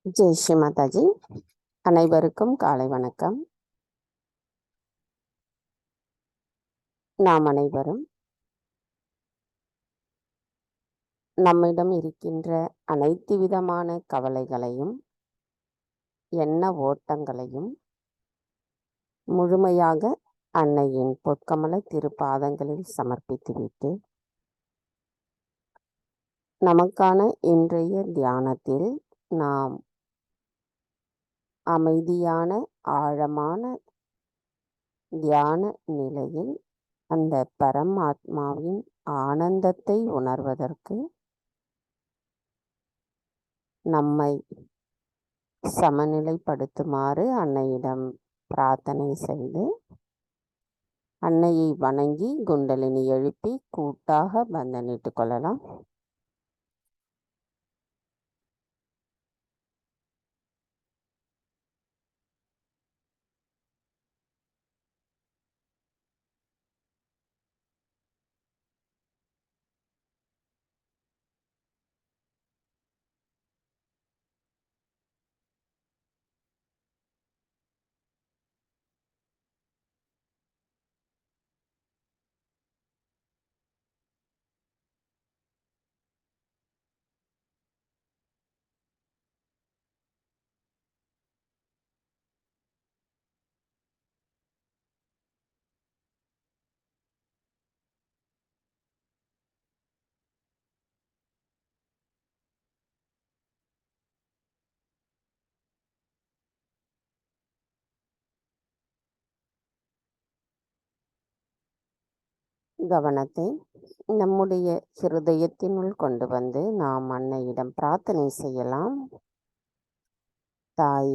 ஜெய் ஸ்ரீ மாதாஜி. அனைவருக்கும் காலை வணக்கம். நாம் அனைவரும் நம்மிடம் இருக்கின்ற அனைத்து விதமான கவலைகளையும் எண்ண ஓட்டங்களையும் முழுமையாக அன்னையின் பொற்கமல திருப்பாதங்களில் சமர்ப்பித்துவிட்டு நமக்கான இன்றைய தியானத்தில் நாம் அமைதியான ஆழமான தியான நிலையில் அந்த பரமாத்மாவின் ஆனந்தத்தை உணர்வதற்கு நம்மை சமநிலைப்படுத்துமாறு அன்னையிடம் பிரார்த்தனை செய்து அன்னையை வணங்கி குண்டலினி எழுப்பி கூட்டாக பந்தனிட்டுக் கொள்ளலாம். கவனத்தை நம்முடைய ஹிருதயத்தினுள் கொண்டு வந்து நாம் அன்னையிடம் பிரார்த்தனை செய்யலாம். தாய்,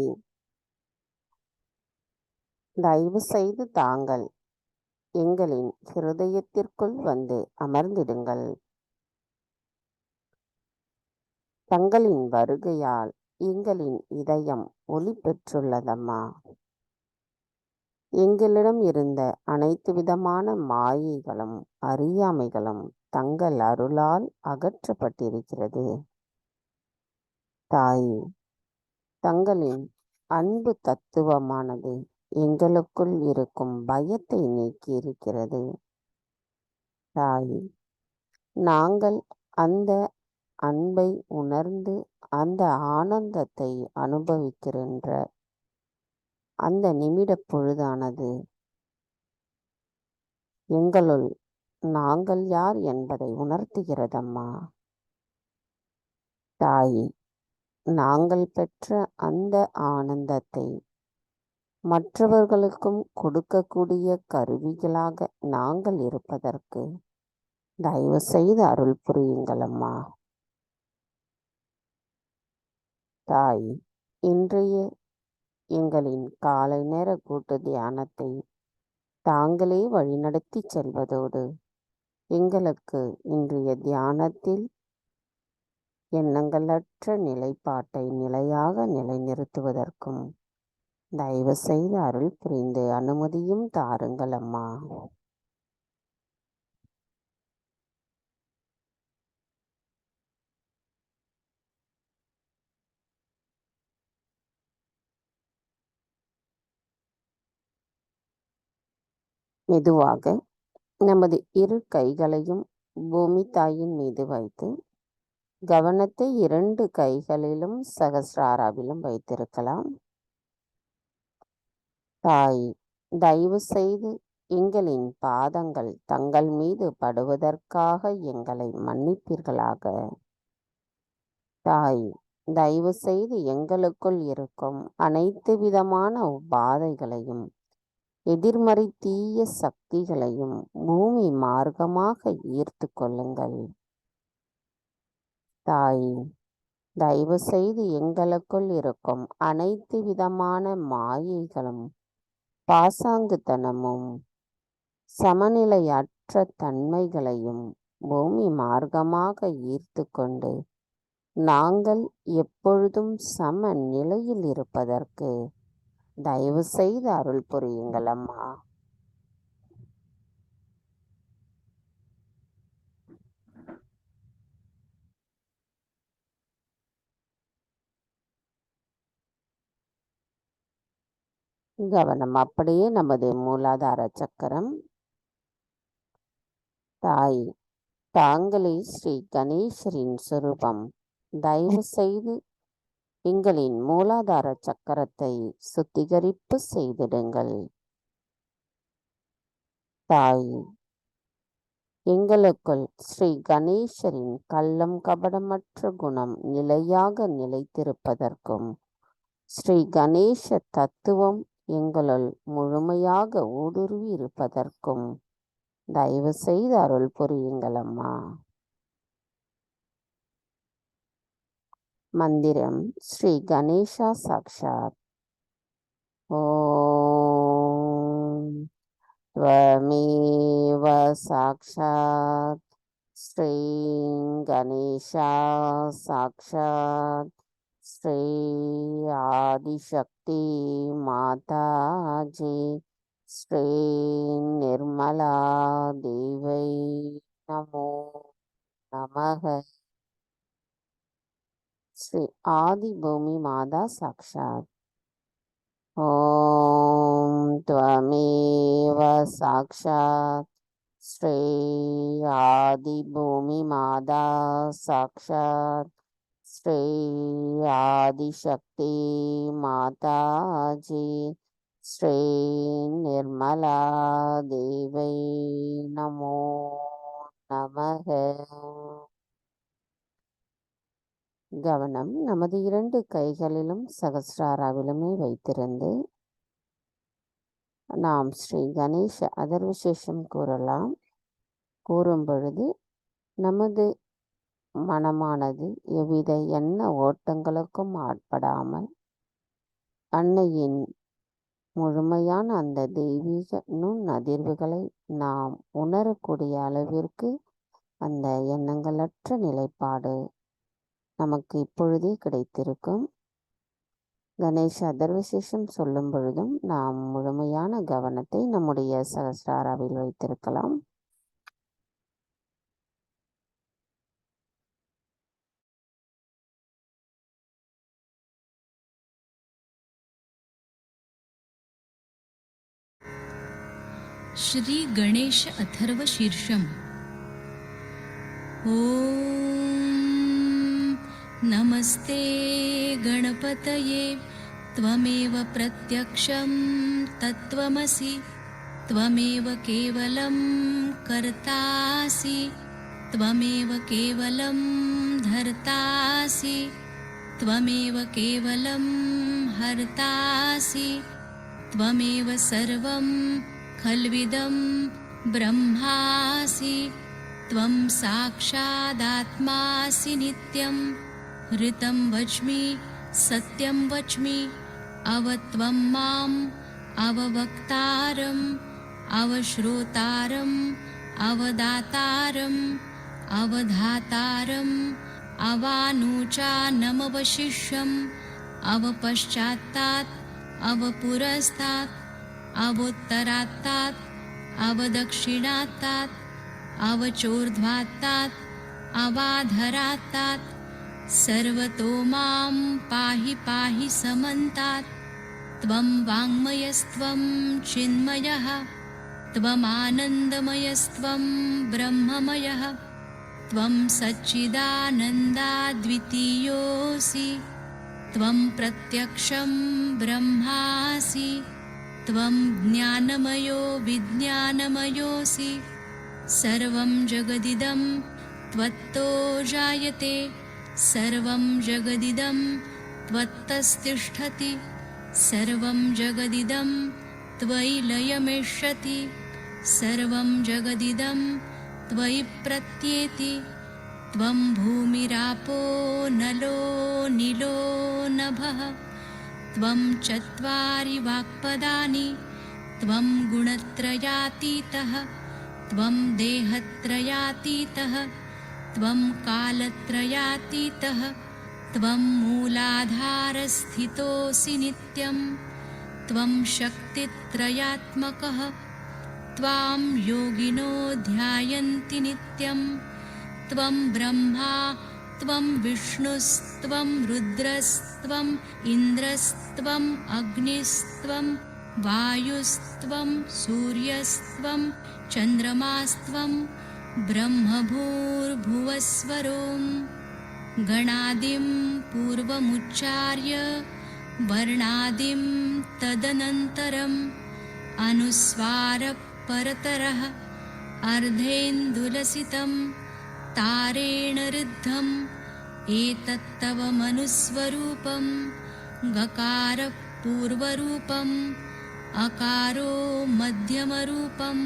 தயவு செய்து தாங்கள் எங்களின் ஹிருதயத்திற்குள் வந்து அமர்ந்திடுங்கள். தங்களின் வருகையால் எங்களின் இதயம் ஒளி பெற்றுள்ளதம்மா. எங்களிடம் இருந்த அனைத்து விதமான மாயைகளும் அறியாமைகளும் தங்கள் அருளால் அகற்றப்பட்டிருக்கிறது. தாய், தங்களின் அன்பு தத்துவமானது எங்களுக்குள் இருக்கும் பயத்தை நீக்கியிருக்கிறது. தாய், நாங்கள் அந்த அன்பை உணர்ந்து அந்த ஆனந்தத்தை அனுபவிக்கின்ற அந்த நிமிட பொழுதானது எங்களுள் நாங்கள் யார் என்பதை உணர்த்துகிறதம்மா. தாய், நாங்கள் பெற்ற அந்த ஆனந்தத்தை மற்றவர்களுக்கும் கொடுக்கக்கூடிய கருவிகளாக நாங்கள் இருப்பதற்கு தயவு செய்து அருள் புரியுங்களம்மா. தாய், இன்றைய எங்களின் காலை நேர கூட்டு தியானத்தை தாங்களே வழிநடத்தி செல்வதோடு எங்களுக்கு இன்றைய தியானத்தில் எண்ணங்களற்ற நிலைப்பாட்டை நிலையாக நிலைநிறுத்துவதற்கும் தயவு செய்து அருள் புரிந்து அனுமதியும் தாருங்கள் அம்மா. மெதுவாக நமது இரு கைகளையும் பூமி தாயின் மீது வைத்து கவனத்தை 2 கைகளிலும் சகஸ்ராராவிலும் வைத்திருக்கலாம். தாய், தயவு செய்து எங்களின் பாதங்கள் தங்கள் மீது படுவதற்காக எங்களை மன்னிப்பீர்களாக. தாய், தயவு செய்து எங்களுக்குள் இருக்கும் அனைத்து விதமான உபாதைகளையும் எதிர்மறை தீய சக்திகளையும் பூமி மார்க்கமாக ஈர்த்து கொள்ளுங்கள். தாய், தயவு செய்து எங்களுக்குள் இருக்கும் அனைத்து விதமான மாயைகளும் பாசாங்குத்தனமும் சமநிலையற்ற தன்மைகளையும் பூமி மார்க்கமாக ஈர்த்து கொண்டு நாங்கள் எப்பொழுதும் சம நிலையில் இருப்பதற்கு தயவு செய்து அருள் புரியுங்கள் அம்மா. கவனம் அப்படியே நமது மூலாதார சக்கரம். தாய், தாங்களே ஸ்ரீ கணேசரின் சொரூபம். தயவு செய்து எங்களின் மூலாதார சக்கரத்தை சுத்திகரிப்பு செய்திடுங்கள். தாய், எங்களுக்குள் ஸ்ரீ கணேசரின் கள்ளம் கபடமற்ற குணம் நிலையாக நிலைத்திருப்பதற்கும் ஸ்ரீ கணேச தத்துவம் எங்களுள் முழுமையாக ஊடுருவி இருப்பதற்கும் தயவு செய்து அருள் புரியுங்கள் அம்மா. மந்திரம் ஸ்ரீ கணேசா சாக்ஷாத். ஓம் त्वमेव साक्षात् श्री गणेशा साक्षात् श्री आदिशक्ति माताजी श्री निर्मला देवै नमो नमः. श्री आदि भूमि माता साक्षात्. ओम त्वमेव साक्षात् श्री आदि भूमि माता साक्षात् श्री आदिशक्ति माताजी श्री निर्मला देवै नमो नमः. கவனம் நமது 2 கைகளிலும் சகஸ்ராராவிலுமே வைத்திருந்து நாம் ஸ்ரீ கணேச அதர்வசேஷம் கூறலாம். கூறும் பொழுது நமது மனமானது எவ்வித எண்ண ஓட்டங்களுக்கும் ஆட்படாமல் அன்னையின் முழுமையான அந்த தெய்வீக நுண் அதிர்வுகளை நாம் உணரக்கூடிய அளவிற்கு அந்த எண்ணங்களற்ற நிலைப்பாடு நமக்கு இப்பொழுதே கிடைத்திருக்கும். கணேச அதர்வசேஷம் சொல்லும் பொழுதும் நாம் முழுமையான கவனத்தை நம்முடைய சகஸ்ராராவில் வைத்திருக்கலாம். श्री गणेश अथर्व शीर्षम. ओम नमस्ते गणपतये त्वमेव प्रत्यक्षं तत्त्वमसि त्वमेव केवलं कर्तासि त्वमेव केवलं धर्तासि त्वमेव केवलं हर्तासि त्वमेव सर्वं खल्विदं ब्रह्मासि त्वं साक्षादात्मासि नित्यं ऋतं वच्मि सत्यं वच्मि अवत्वं माम् अववक्तारम् अवश्रोतारम् अवदातारम् अवधातारम् अवानुचानमवशिष्यम् अवपश्चात्तात् अवपुरस्तात् अवोत्तरात्तात् अवदक्षिणात्तात् अवचोर्ध्वात्तात् अवाधरात्तात् सर्वतो मां पाहि पाहि समन्तात् त्वं वाङ्मयस्त्वं चिन्मयः त्वमानन्दमयस्त्वं ब्रह्ममयः त्वं सच्चिदानन्दाद्वितीयोऽसि त्वं प्रत्यक्षं ब्रह्मासि त्वं ज्ञानमयो विज्ञानमयोऽसि सर्वं जगदिदं त्वत्तो जायते सर्वं जगदिदं त्वत्तस्तिष्ठति सर्वं जगदिदं त्वयि लयमेष्यति सर्वं जगदिदं त्वयि प्रत्येति त्वं भूमिरापो नलो नीलो नभः त्वं चत्वारि वाक्पदानि त्वं गुणत्रयातीतः त्वं देहत्रयातीतः त्वं कालत्रयातीतः त्वं मूलाधारस्थितोऽसि नित्यं त्वं शक्तित्रयात्मकः त्वां योगिनो ध्यायन्ति नित्यं त्वं ब्रह्मा त्वं विष्णुस्त्वं रुद्रस्त्वम् इन्द्रस्त्वम् अग्निस्त्वं वायुस्त्वं सूर्यस्त्वं चन्द्रमास्त्वं ब्रह्मभूर्भुवस्वरों गणादिं पूर्वमुच्चार्य वर्णादिं तदनन्तरम् अनुस्वारपरतरः अर्धेन्दुलसितं तारेण ऋद्धम् एतत्तव मनुस्वरूपं गकारपूर्वरूपम् अकारो मध्यमरूपम्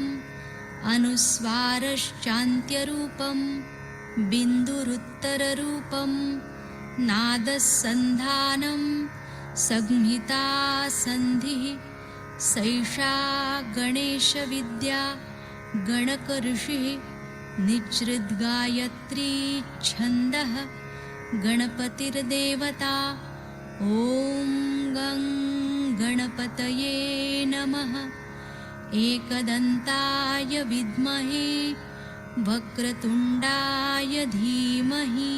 अनुस्वारश्चान्त्यरूपं बिन्दुरुत्तररूपं नादसन्धानं संहिता सन्धिः सैषा गणेशविद्या गणकऋषिः निच्छृद्गायत्री छन्दः गणपतिर्देवता ॐ गं गणपतये नमः। एकदन्ताय विद्महे वक्रतुण्डाय धीमहि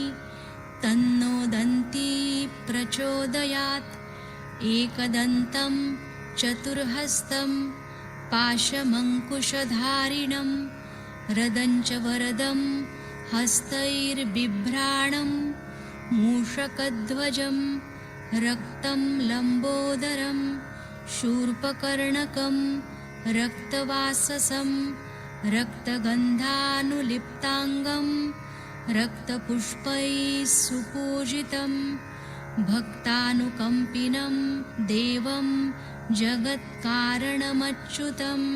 तन्नो दन्ती प्रचोदयात्। एकदन्तं चतुर्हस्तं पाशमङ्कुशधारिणं रदञ्च वरदं हस्तैर्बिभ्राणं मूषकध्वजं रक्तं लम्बोदरं शूर्पकर्णकं रक्तवाससं रक्तगन्धानुलिप्ताङ्गं रक्तपुष्पैः सुपूजितं भक्तानुकम्पिनं देवं जगत्कारणमच्युतम्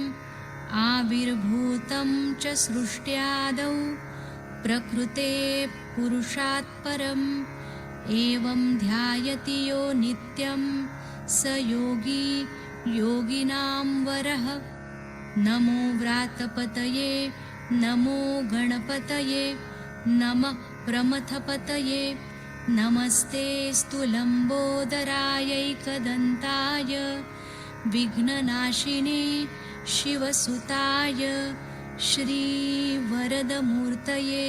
आविर्भूतं च सृष्ट्यादौ प्रकृते पुरुषात् परम् एवं ध्यायति यो नित्यं स योगी योगिनां वरः। नमो व्रातपतये नमो गणपतये नमः प्रमथपतये नमस्तेऽस्तु लम्बोदरायैकदन्ताय विघ्ननाशिने शिवसुताय श्रीवरदमूर्तये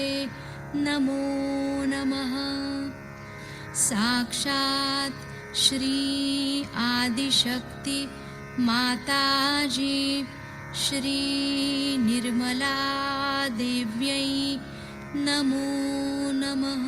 नमो नमः। साक्षात् श्री आदिशक्ति माताजी श्री निर्मला देव्यै नमो नमः।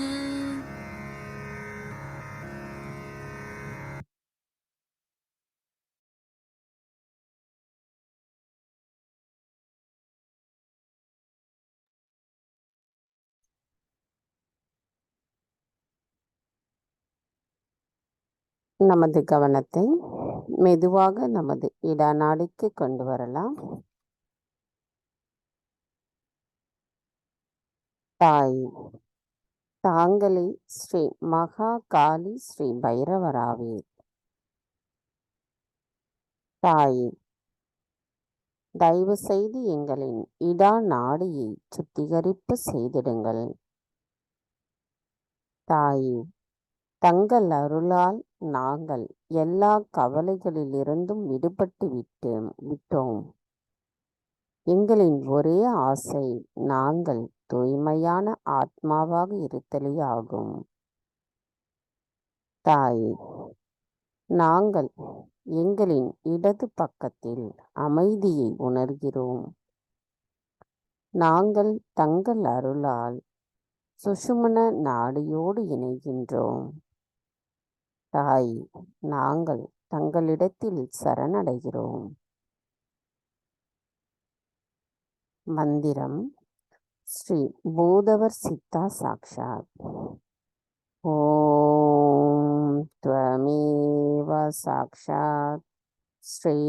நமது கவனத்தை மெதுவாக நமது இடநாடிக்கு கொண்டு வரலாம். தாய், தாங்களே ஸ்ரீ மகா காளி ஸ்ரீ பைரவராவே. தாய், தயவு செய்து எங்களின் இடா நாடியை சுத்திகரிப்பு செய்திடுங்கள். தாயே, தங்கள் அருளால் நாங்கள் எல்லா கவலைகளிலிருந்தும் விடுபட்டு விட்டோம். எங்களின் ஒரே ஆசை நாங்கள் தூய்மையான ஆத்மாவாக இருத்தலே ஆகும். தாயே, நாங்கள் எங்களின் இடது பக்கத்தில் அமைதியை உணர்கிறோம். நாங்கள் தங்கள் அருளால் சுஷுமன நாடியோடு இணைகின்றோம். தாய், நாங்கள் தங்களிடத்தில் சரணடைகிறோம். மந்திரம் ஸ்ரீ பூதவர் சித்தா சாக்ஷாத். ஓம் த்வமேவ சாக்ஷாத் ஸ்ரீ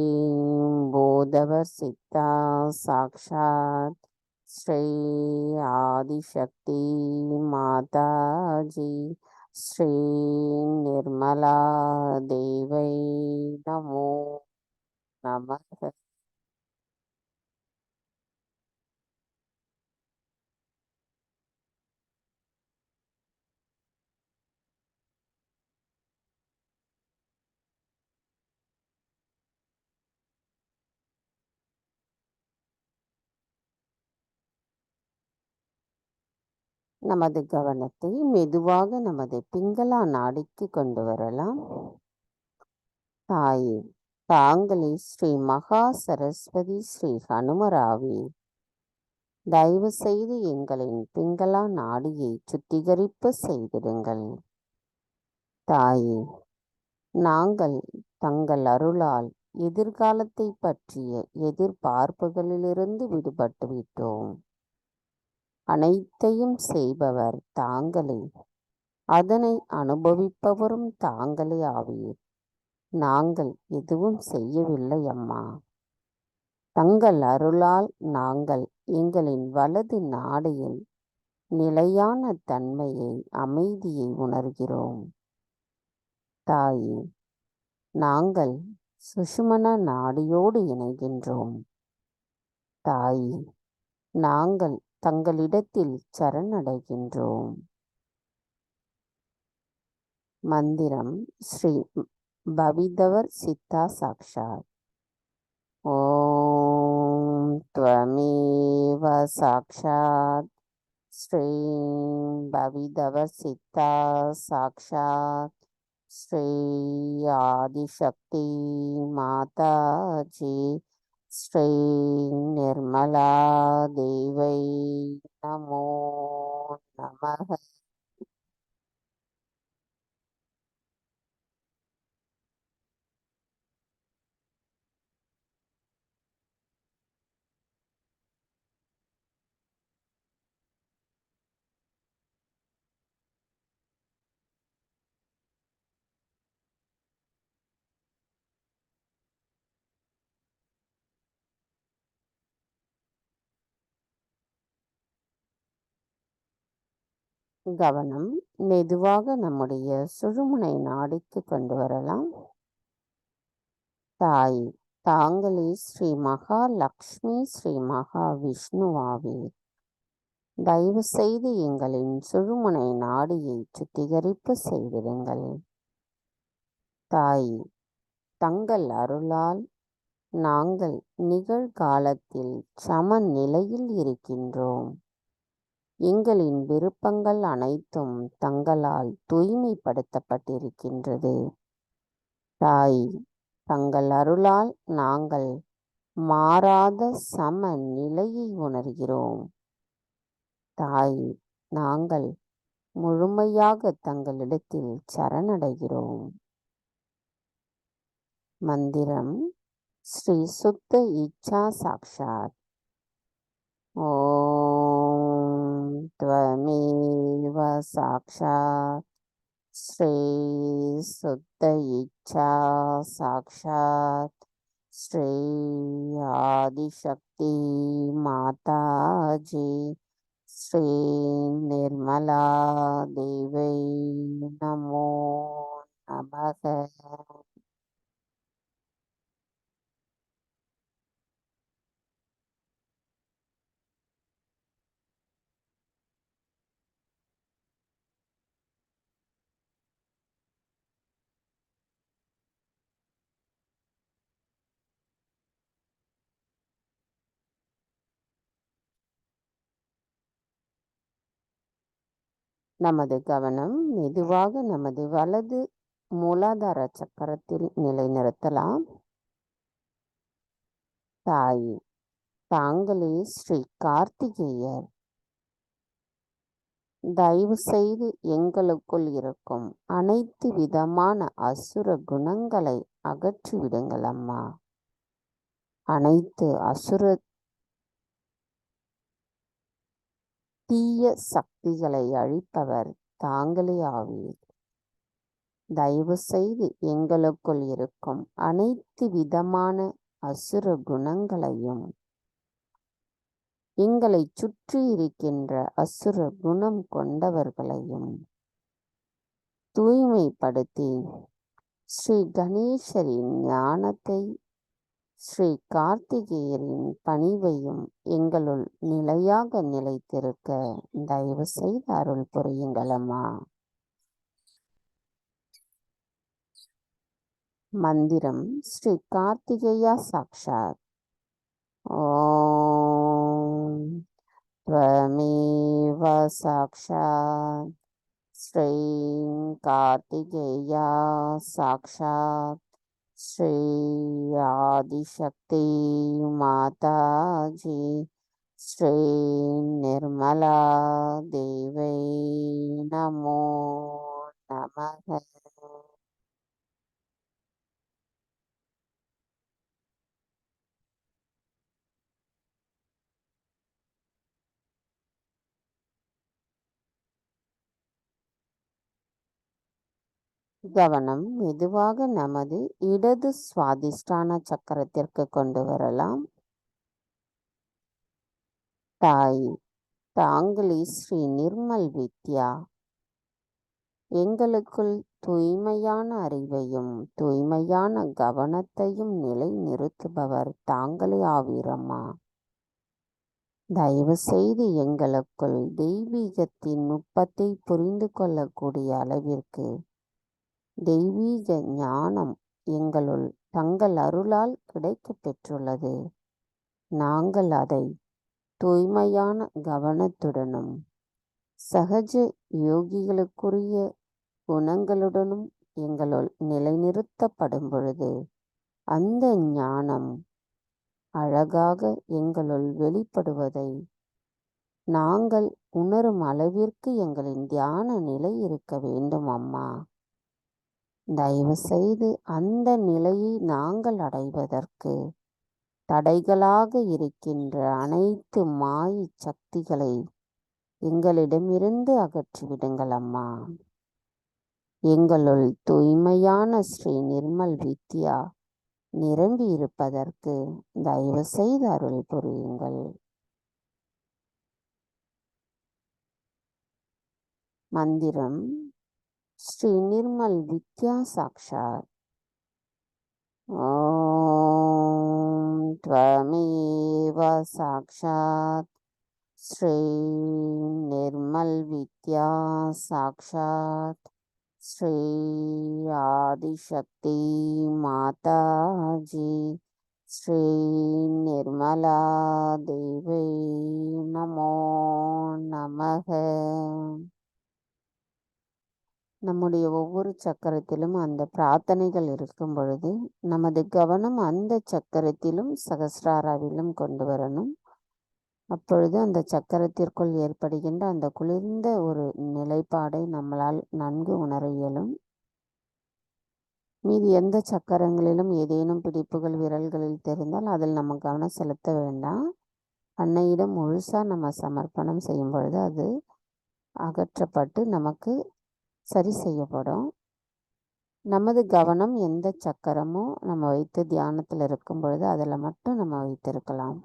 பூதவர் சித்தா சாக்ஷாத் ஸ்ரீ ஆதிசக்தி மாதாஜி ஸ்ரீ நிர்மலா தேவை நமோ நமः. நமது கவனத்தை மெதுவாக நமது பிங்களா நாடிக்கு கொண்டு வரலாம். தாயே, தாங்களே ஸ்ரீ மகா சரஸ்வதி ஸ்ரீ ஹனுமராவே, தயவு செய்து எங்களின் பிங்களா நாடியை சுத்திகரிப்பு செய்திடுங்கள். தாயே, நாங்கள் தங்கள் அருளால் எதிர்காலத்தை பற்றிய எதிர்பார்ப்புகளிலிருந்து விடுபட்டு விட்டோம். அனைத்தையும் செய்பவர் தாங்களே, அதனை அனுபவிப்பவரும் தாங்களே ஆவீர். நாங்கள் எதுவும் செய்யவில்லை அம்மா. தங்கள் அருளால் நாங்கள் எங்களின் வலது நாடியில் நிலையான தன்மையை, அமைதியை உணர்கிறோம். தாயே, நாங்கள் சுஷுமன நாடியோடு இணைகின்றோம். தாயே, நாங்கள் தங்களிடத்தில் சரணடைகின்றோம். மந்திரம் ஸ்ரீ பவிதவர் சித்தா சாக்ஷாத். ஓம் த்வமேவ சாக்ஷாத் ஸ்ரீம் பவிதவர் சித்தா சாக்ஷாத் ஸ்ரீ ஆதிசக்தி மாதாஜி ஸ்ரீ நிர்மலா தேவை நமோ நமக. கவனம் மெதுவாக நம்முடைய சுழுமுனை நாடிக்கு கொண்டு வரலாம். தாய், தாங்களே ஸ்ரீ மகா லக்ஷ்மி ஸ்ரீ மகா விஷ்ணுவாவீர். தயவு செய்து எங்களின் சுழுமுனை நாடியை சுத்திகரிப்பு செய்திடுங்கள். தாய், தங்கள் அருளால் நாங்கள் நிகழ்காலத்தில் சமநிலையில் இருக்கின்றோம். எங்களின் விருப்பங்கள் அனைத்தும் தங்களால் தூய்மைப்படுத்தப்பட்டிருக்கின்றது. தாய், தங்கள் அருளால் நாங்கள் மாறாத சமநிலையை உணர்கிறோம். தாய், நாங்கள் முழுமையாக தங்களிடத்தில் சரணடைகிறோம். மந்திரம் ஸ்ரீ சுத்த இச்சா சாக்ஷாத். ஓம் த்வமேவ சாக்ஷாத் ஸ்ரீ சுத்த இச்சா சாக்ஷாத் ஸ்ரீ ஆதிசக்தி மாதாஜி ஸ்ரீ நிர்மலா தேவை நமோ நமக. நமது கவனம் மெதுவாக நமது வலது மூலாதார சக்கரத்தில் நிலைநிறுத்தலாம். தாய், தாங்களே ஸ்ரீ கார்த்திகேயர். தயவு செய்து எங்களுக்குள் இருக்கும் அனைத்து விதமான அசுர குணங்களை அகற்றிவிடுங்கள் அம்மா. அனைத்து அசுர தீய சக்திகளை அழிப்பவர் தாங்களே ஆவீர். தயவு செய்து எங்களுக்குள் இருக்கும் அனைத்து விதமான அசுர குணங்களையும், எங்களை சுற்றி இருக்கின்ற அசுர குணம் கொண்டவர்களையும் தூய்மைப்படுத்தி ஸ்ரீ கணேசரின் ஞானத்தை, ஸ்ரீ கார்த்திகேயரின் பணிவையும் எங்களுள் நிலையாக நிலைத்திருக்க தயவு செய்து அருள் புரியுங்களம்மா. மந்திரம் ஸ்ரீ கார்த்திகேயா சாக்ஷாத். ஓம் த்வமேவ சாக்ஷாத் ஸ்ரீ கார்த்திகேயா சாக்ஷாத் ஸ்ரீ ஆதிசக்தி மாதாஜி ஸ்ரீ நிர்மலா தேவை நமோ நமக. கவனம் மெதுவாக நமது இடது சுவாதிஷ்டான சக்கரத்திற்கு கொண்டு வரலாம். தாய் தாங்களே ஸ்ரீ நிர்மல் வித்யா எங்களுக்குள் தூய்மையான அறிவையும் தூய்மையான கவனத்தையும் நிலை நிறுத்துபவர் தாங்களே ஆவீரம்மா. தயவு செய்து எங்களுக்குள் தெய்வீகத்தின் நுட்பத்தை புரிந்து கொள்ளக்கூடிய அளவிற்கு தெய்வீக ஞானம் எங்களுள் தங்கள் அருளால் கிடைக்கப் பெற்றுள்ளது. நாங்கள் அதை தூய்மையான கவனத்துடனும் சகஜ யோகிகளுக்குரிய குணங்களுடனும் எங்களுள் நிலைநிறுத்தப்படும் பொழுது அந்த ஞானம் அழகாக எங்களுள் வெளிப்படுவதை நாங்கள் உணரும் அளவிற்கு எங்களின் தியான நிலை இருக்க வேண்டும் அம்மா. தயவு செய்து அந்த நிலையை நாங்கள் அடைவதற்கு தடைகளாக இருக்கின்ற அனைத்து மாய சக்திகளை எங்களிடமிருந்து அகற்றிவிடுங்கள் அம்மா. எங்களுள் தூய்மையான ஸ்ரீ நிர்மல் வித்யா நிரம்பி இருப்பதற்கு தயவு செய்து அருள் புரியுங்கள். மந்திரம் ஸ்ரீ நிர்மல் வித்யா சாக்ஷாத். ஓம் த்வமேவ சாக்ஷாத் ஸ்ரீ நிர்மல் வித்யா சாக்ஷாத் ஸ்ரீ ஆதிசக்தி மாதாஜி ஸ்ரீ நிர்மலா தேவை நமோ நமக. நம்முடைய ஒவ்வொரு சக்கரத்திலும் அந்த பிரார்த்தனைகள் இருக்கும் பொழுது நமது கவனம் அந்த சக்கரத்திலும் சகஸ்ராராவிலும் கொண்டு வரணும். அப்பொழுது அந்த சக்கரத்திற்குள் ஏற்படுகின்ற அந்த குளிர்ந்த ஒரு நிலைப்பாடை நம்மளால் நன்கு உணர இயலும். மீதி எந்த சக்கரங்களிலும் ஏதேனும் பிடிப்புகள் விரல்களில் தெரிந்தால் அதில் நம்ம கவனம் செலுத்த வேண்டாம். அன்னையிடம் முழுசாக நம்ம சமர்ப்பணம் செய்யும் பொழுது அது அகற்றப்பட்டு நமக்கு சரி செய்யப்படும். நமது கவனம் எந்த சக்கரமோ நம்ம வைத்து தியானத்தில் இருக்கும் பொழுது அதில் மட்டும் நம்ம வைத்திருக்கலாம்.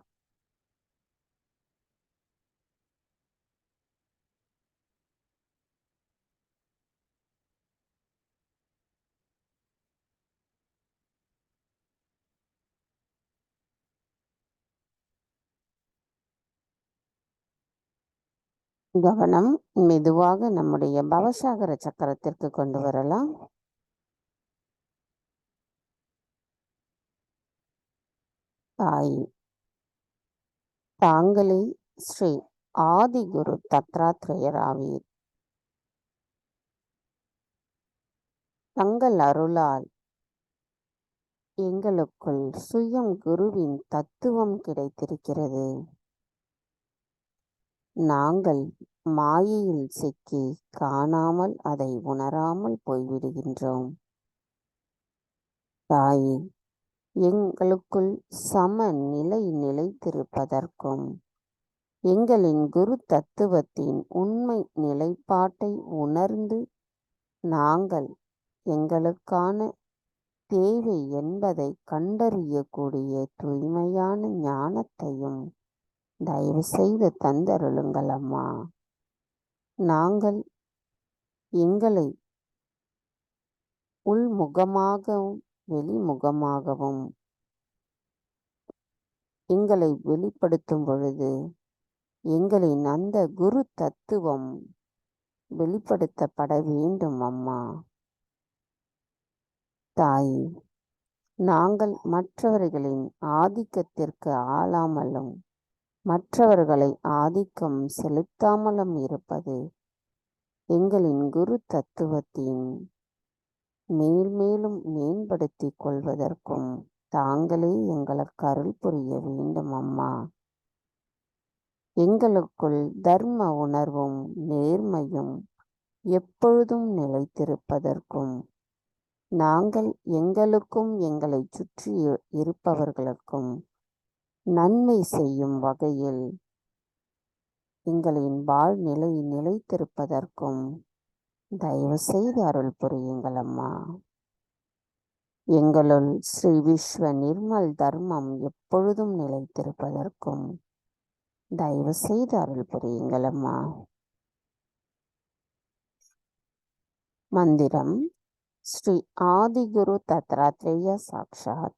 கவனம் மெதுவாக நம்முடைய பவசாகர சக்கரத்திற்கு கொண்டு வரலாம். தாய் தாங்களே ஸ்ரீ ஆதிகுரு தத்ராத்ரேயராவீர். தங்கள் அருளால் எங்களுக்குள் சுயம் குருவின் தத்துவம் கிடைத்திருக்கிறது. நாங்கள் மாயையில் சிக்கி காணாமல் அதை உணராமல் போய்விடுகின்றோம். தாயே, எங்களுக்குள் சமநிலை நிலைத்திருப்பதற்கும் எங்களின் குரு தத்துவத்தின் உண்மை நிலைப்பாட்டை உணர்ந்து நாங்கள் எங்களுக்கான தேவை என்பதை கண்டறியக்கூடிய தூய்மையான ஞானத்தையும் தயவு செய்து தந்தருளுங்கள் அம்மா. நாங்கள் எங்களை உள்முகமாகவும் வெளிமுகமாகவும் எங்களை வெளிப்படுத்தும் பொழுது எங்களின் அந்த குரு தத்துவம் வெளிப்படுத்தப்பட வேண்டும் அம்மா. தாயே, நாங்கள் மற்றவர்களின் ஆதிக்கத்திற்கு ஆளாமலும் மற்றவர்களை ஆதிக்கம் செலுத்தாமலும் இருப்பது எங்களின் குரு தத்துவத்தின் மேல்மேலும் மேம்படுத்திக் கொள்வதற்கும் தாங்களே எங்களுக்கு அருள் புரிய வேண்டும் அம்மா. எங்களுக்குள் தர்ம உணர்வும் நேர்மையும் எப்பொழுதும் நிலைத்திருப்பதற்கும் நாங்கள் எங்களுக்கும் எங்களை சுற்றி இருப்பவர்களுக்கும் நன்மை செய்யும் வகையில் எங்களின் வாழ்நிலை நிலைத்திருப்பதற்கும் தயவு செய்து அருள் புரியுங்கள் அம்மா. எங்களுள் ஸ்ரீ விஸ்வ நிர்மல் தர்மம் எப்பொழுதும் நிலைத்திருப்பதற்கும் தயவு செய்து அருள் புரியுங்கள் அம்மா. மந்திரம் ஸ்ரீ ஆதிகுரு தத்ராத்ரேய சாக்ஷாத்.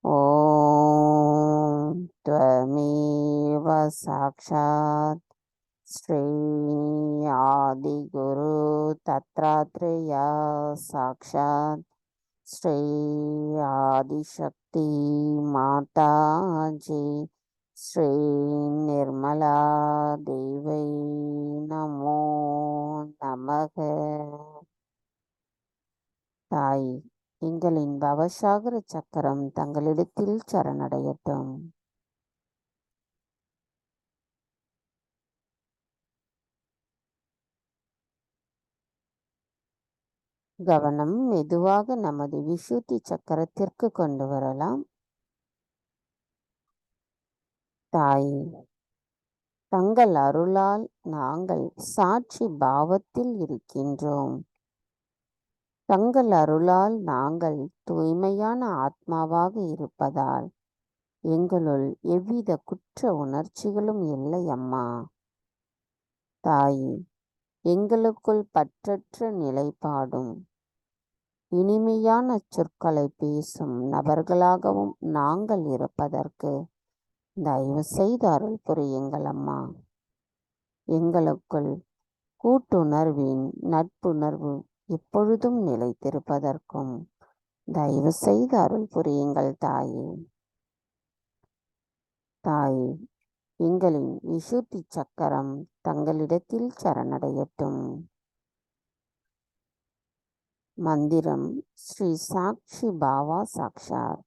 ஓம் த்வமேவ சாக்ஷாத் ஸ்ரீ ஆதிகுரு தத்ராத்ரேய சாக்ஷாத் ஸ்ரீ ஆதிசக்தி மாதாஜி ஸ்ரீ நிர்மலா தேவை நமோ நமக. தாய், எங்களின் பவசாகர சக்கரம் தங்களிடத்தில் சரணடையட்டும். கவனம் மெதுவாக நமது விசுத்தி சக்கரத்திற்கு கொண்டு வரலாம். தாய், தங்கள் அருளால் நாங்கள் சாட்சி பாவத்தில் இருக்கின்றோம். தங்கள் அருளால் நாங்கள் தூய்மையான ஆத்மாவாக இருப்பதால் எங்களுள் எவ்வித குற்ற உணர்ச்சிகளும் இல்லை அம்மா. தாயே, எங்களுக்குள் பற்றற்ற நிலைப்பாடும் இனிமையான சொற்களை பேசும் நபர்களாகவும் நாங்கள் இருப்பதற்கு தயவு செய்து அருள் புரியுங்கள் அம்மா. எங்களுக்குள் கூட்டுணர்வின் நட்புணர்வு எப்பொழுதும் நிலைத்திருப்பதற்கும் தயவு செய்து அருள் புரியுங்கள் தாயே. தாயே, எங்களின் விசுத்தி சக்கரம் தங்களிடத்தில் சரணடையட்டும். மந்திரம் ஸ்ரீ சாட்சி பாவா சாக்ஷாத்.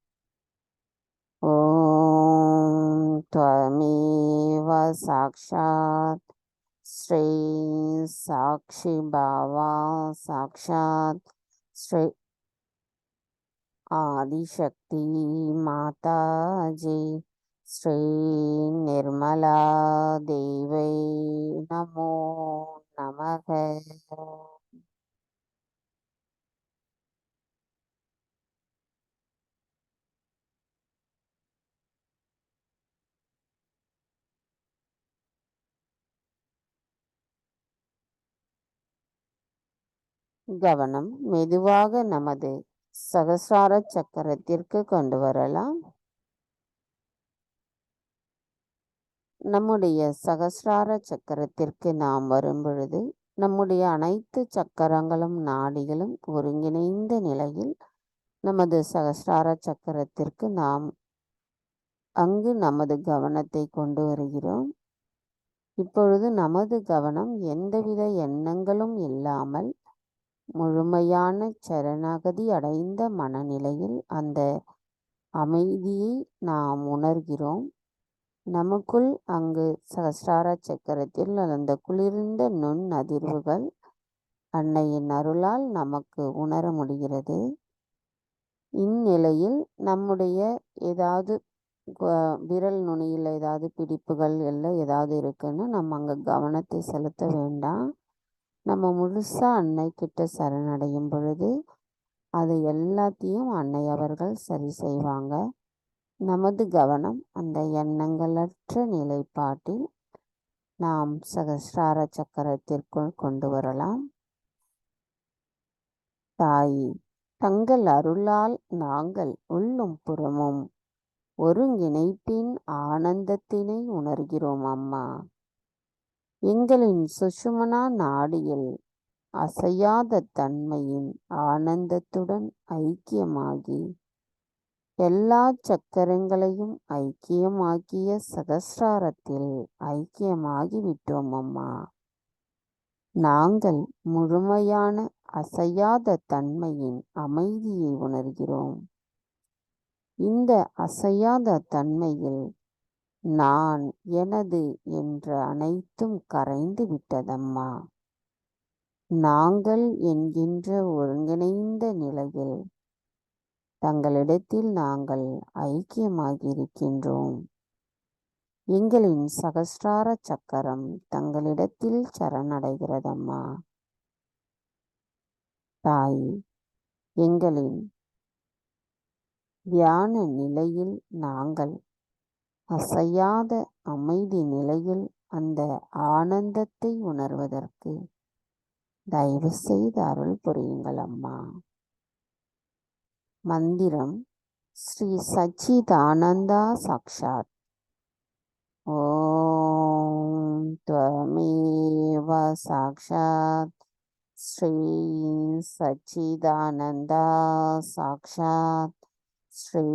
ஓம் த்வமேவ சாக்ஷாத் ஸ்ரீ சாட்சி பாவா சாக்ஷாத் ஸ்ரீ ஆதிசக்தி மாதாஜி ஸ்ரீ நிர்மலா தேவை நமோ நமக. கவனம் மெதுவாக நமது சகசிரார சக்கரத்திற்கு கொண்டு வரலாம். நம்முடைய சகசிரார சக்கரத்திற்கு நாம் வரும் பொழுது நம்முடைய அனைத்து சக்கரங்களும் நாடிகளும் ஒருங்கிணைந்த நிலையில் நமது சகசிரார சக்கரத்திற்கு நாம் அங்கு நமது கவனத்தை கொண்டு வருகிறோம். இப்பொழுது நமது கவனம் எந்தவித எண்ணங்களும் இல்லாமல் முழுமையான சரணாகதி அடைந்த மனநிலையில் அந்த அமைதியை நாம் உணர்கிறோம். நமக்குள் அங்கு சகசிரார சக்கரத்தில் அந்த குளிர்ந்த நுண் அதிர்வுகள் அன்னையின் அருளால் நமக்கு உணர முடிகிறது. இந்நிலையில் நம்முடைய ஏதாவது விரல் நுனியில் ஏதாவது பிடிப்புகள் எல்லாம் ஏதாவது இருக்குன்னு நம்ம அங்கே கவனத்தை செலுத்த வேண்டாம். நம்ம முழுசாக அன்னை கிட்ட சரணடையும் பொழுது அது எல்லாத்தையும் அன்னை அவர்கள் சரி செய்வாங்க. நமது கவனம் அந்த எண்ணங்களற்ற நிலைப்பாட்டில் நாம் சகசிரார சக்கரத்திற்குள் கொண்டு வரலாம். தாயே, தங்கள் அருளால் நாங்கள் உள்ளும் புறமும் ஒருங்கிணைப்பின் ஆனந்தத்தினை உணர்கிறோம் அம்மா. எங்களின் சுஷுமனா நாடியில் அசையாத தன்மையின் ஆனந்தத்துடன் ஐக்கியமாகி எல்லா சக்கரங்களையும் ஐக்கியமாக்கிய சகசிராரத்தில் ஐக்கியமாகி விட்டோம் அம்மா. நாங்கள் முழுமையான அசையாத தன்மையின் அமைதியை உணர்கிறோம். இந்த அசையாத தன்மையில் நான், எனது என்ற அனைத்தும் கரைந்து விட்டதம்மா. நாங்கள் என்கின்ற ஒருங்கிணைந்த நிலையில் தங்களிடத்தில் நாங்கள் ஐக்கியமாகியிருக்கின்றோம். எங்களின் சகஸ்ரார சக்கரம் தங்களிடத்தில் சரணடைகிறதம்மா. தாய், எங்களின் தியான நிலையில் நாங்கள் அசையாத அமைதி நிலையில் அந்த ஆனந்தத்தை உணர்வதற்கு தயவு செய்து அருள் புரியுங்கள் அம்மா. மந்திரம் ஸ்ரீ சச்சிதானந்தா சாக்ஷாத். ஓம் த்வமேவ சாக்ஷாத் ஸ்ரீ சச்சிதானந்தா சாக்ஷாத் ஸ்ரீ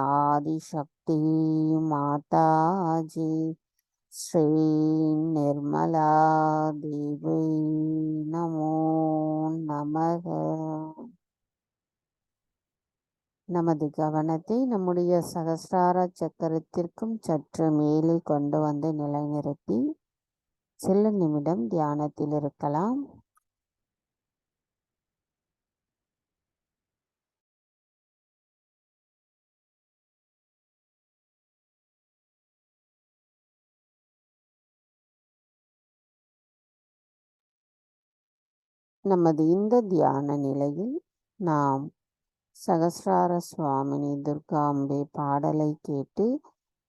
ஆதிசக்தி மாதாஜி ஸ்ரீ நிர்மலா தேவி நமோ நமக. நமது கவனத்தை நம்முடைய சகஸ்ரார சக்கரத்திற்கும் சற்று மேலே கொண்டு வந்து நிலைநிறுத்தி சில நிமிடம் தியானத்தில் இருக்கலாம். நமது இந்த தியான நிலையில் நாம் சகஸ்ரார சுவாமினி துர்காம்பே பாடலை கேட்டு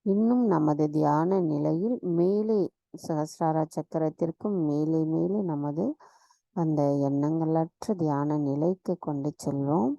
இன்னும் நமது தியான நிலையில் மேலே சகஸ்ரார சக்கரத்திற்கும் மேலே மேலே நமது அந்த எண்ணங்களற்ற தியான நிலைக்கு கொண்டு செல்வோம்.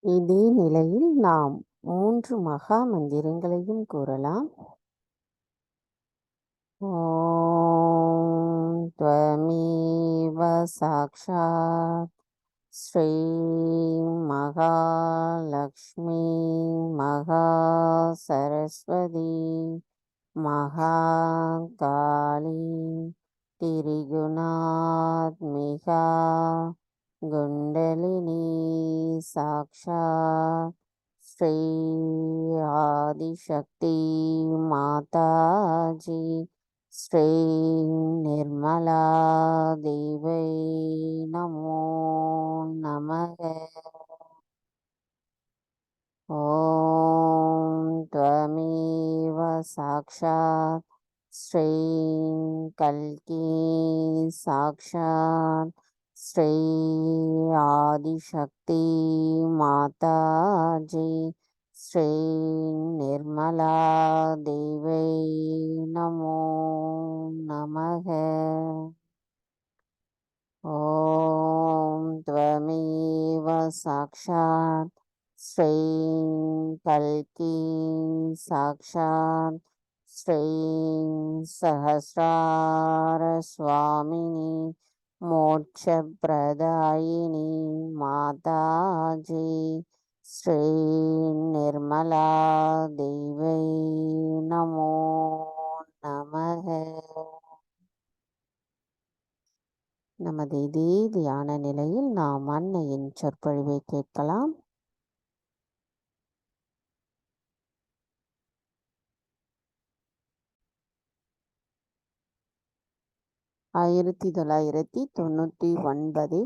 இதே நிலையில் நாம் 3 மகா மந்திரங்களையும் கூறலாம். ஓம் த்வமேவ சாக்ஷாத் ஸ்ரீ மகாலக்ஷ்மி மகா சரஸ்வதி மகாகாளி திரிகுணாத்மிகா குண்டலினி சாக்ஷாத் ஸ்ரீ ஆதிசக்தி மாதாஜி ஸ்ரீ நிர்மலா தேவை நமோ நமக. ஓம் த்வமேவ சாக்ஷாத் ஸ்ரீ கல்கி சாக்ஷாத் ஸ்ரீ ஆதிசக்தி மாதாஜி ஸ்ரீ நிர்மலா தேவை நமோ நமக. ஓம் த்வமேவ சாக்ஷாத் ஸ்ரீ கல்கி சாக்ஷாத் ஸ்ரீ சஹஸ்ரார சுவாமினி மோட்சப்ரதாயினி மாதாஜி ஸ்ரீ நிர்மலா தேவை நமோ நமக. நமது இதே தியான நிலையில் நாம் அன்னையின் சொற்பொழிவை கேட்கலாம். ஆயிரத்தி 999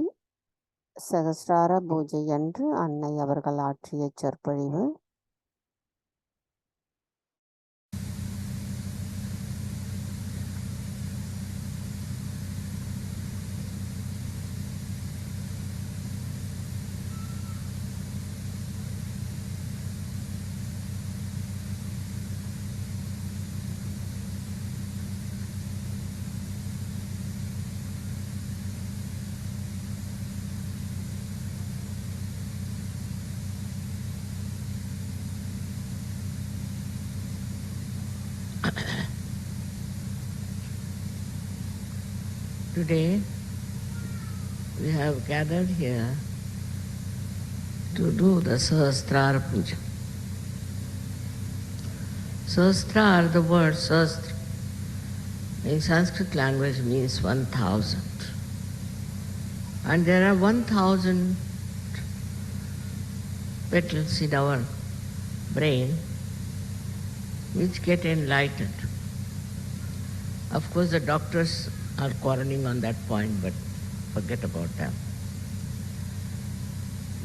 சகஸ்ரார பூஜை அன்று அன்னை அவர்கள் ஆற்றிய சொற்பொழிவு. Today we have gathered here to do the Sahasrara Puja. Sahasrara, the word Sahasra in Sanskrit language means 1000. And there are 1000 petals in our brain which get enlightened. Of course, the doctors are quarreling on that point, but forget about that.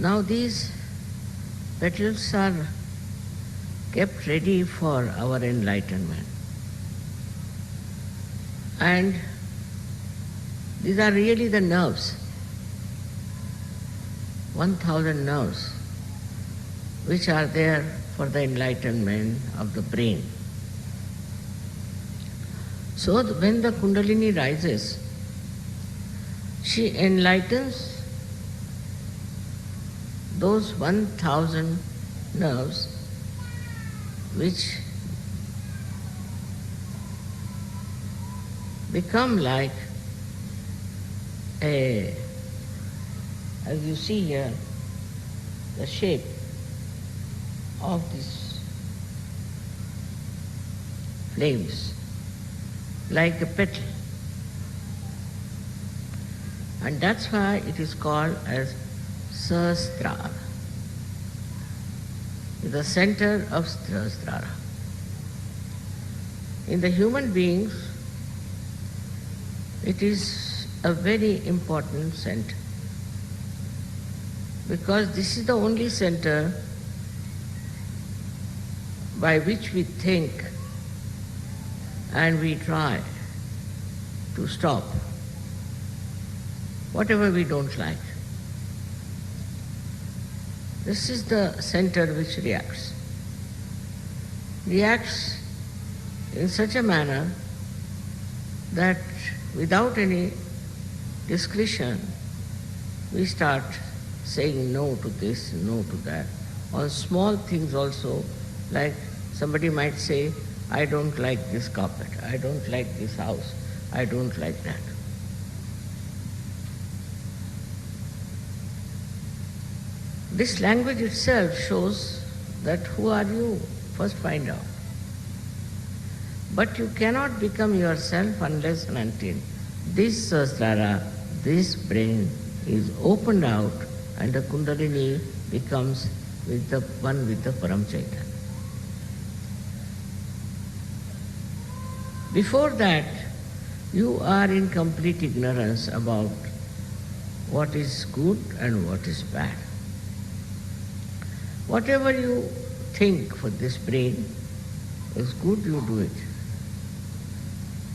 Now these petals are kept ready for our enlightenment. And these are really the nerves, 1000 nerves, which are there for the enlightenment of the brain. So when the Kundalini rises, she enlightens those 1000 nerves which become like as you see here, the shape of these flames, like a petal. And that's why it is called as Sahasrara, the center of Sahasrara. In the human beings, it is a very important center, because this is the only center by which we think and we try to stop whatever we don't like. This is the center which reacts in such a manner that without any discretion we start saying no to this, no to that. On small things also, like somebody might say, I don't like this carpet, I don't like this house, I don't like that. This language itself shows that who are you? First find out. But you cannot become yourself unless and until this Sahasrara, this brain is opened out and the Kundalini becomes with the one with the Param Chaitanya. Before that, you are in complete ignorance about what is good and what is bad. Whatever you think for this brain is good, you do it.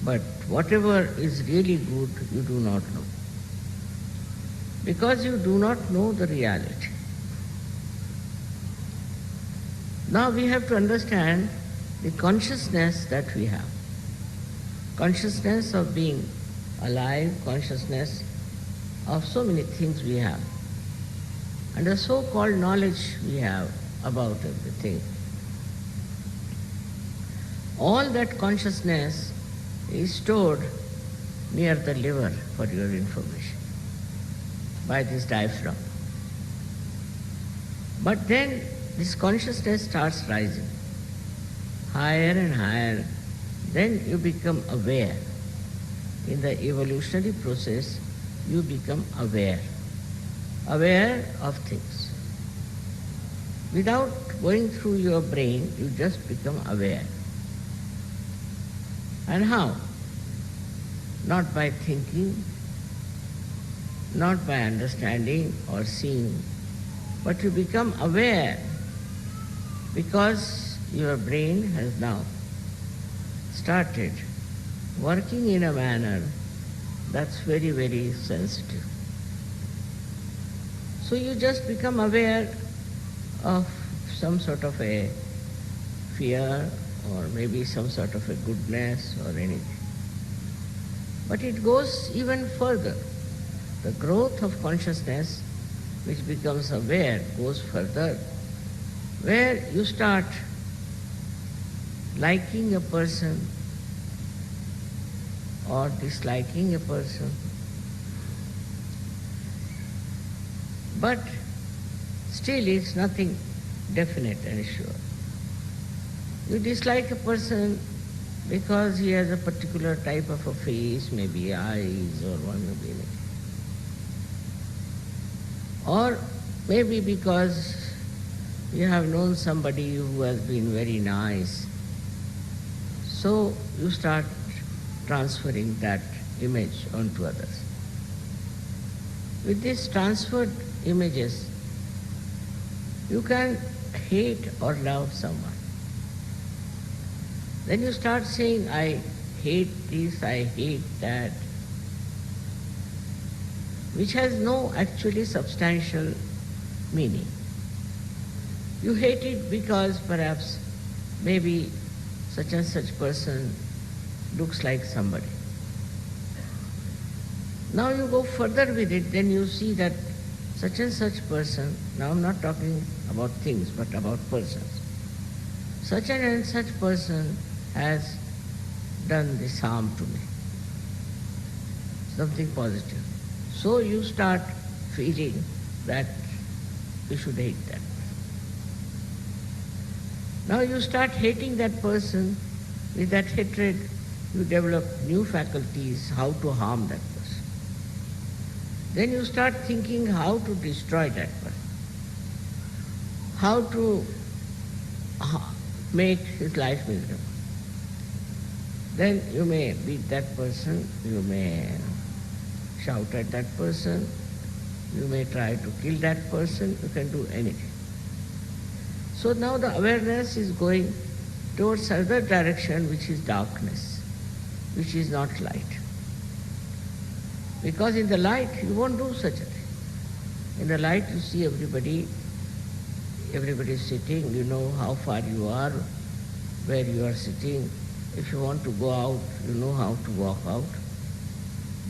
But whatever is really good, you do not know. Because you do not know the reality. Now we have to understand the consciousness that we have. Consciousness of being alive, consciousness of so many things we have. And the so-called knowledge we have about everything. All that consciousness is stored near the liver, for your information, by this diaphragm. But then this consciousness starts rising higher and higher. Then you become aware. In the evolutionary process, you become aware of things. Without going through your brain, you just become aware. And how? Not by thinking, not by understanding or seeing, but you become aware because your brain has now started working in a manner that's very, very sensitive. So you just become aware of some sort of a fear or maybe some sort of a goodness or anything. But it goes even further. The growth of consciousness, which becomes aware, goes further, where you start liking a person or disliking a person. But still it's nothing definite and sure. You dislike a person because he has a particular type of a face, maybe eyes or one maybe anything. Or maybe because you have known somebody who has been very nice. So you start transferring that image onto others. With these transferred images, you can hate or love someone. Then you start saying, I hate this, I hate that, which has no actually substantial meaning. You hate it because perhaps maybe such and such person looks like somebody. Now you go further with it, then you see that such and such person, now I'm not talking about things, but about persons. Such and such person has done this harm to me, something positive. So you start feeling that you should hate that. Now you start hating that person. With that hatred, you develop new faculties how to harm that person. Then you start thinking how to destroy that person, how to make his life miserable. Then you may beat that person, you may shout at that person, you may try to kill that person, you can do anything. So now the awareness is going towards another direction, which is darkness, which is not light. Because in the light you won't do such a thing. In the light you see everybody is sitting, you know how far you are, where you are sitting. If you want to go out, you know how to walk out.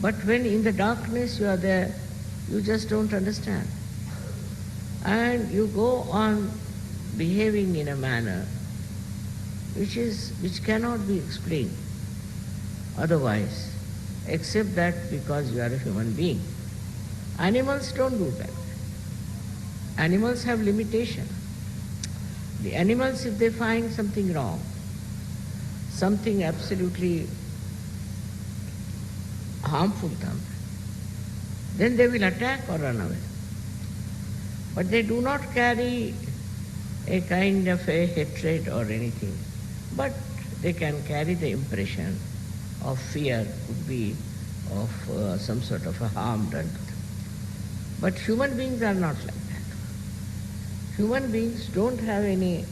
But when in the darkness you are there, you just don't understand. and you go on behaving in a manner which cannot be explained otherwise, except that because you are a human being. Animals don't do that. Animals have limitation. The animals, if they find something wrong, something absolutely harmful to them, then they will attack or run away. But they do not carry a kind of a hatred or anything, but they can carry the impression of fear, could be of some sort of a harm done to them. But human beings are not like that. Human beings don't have any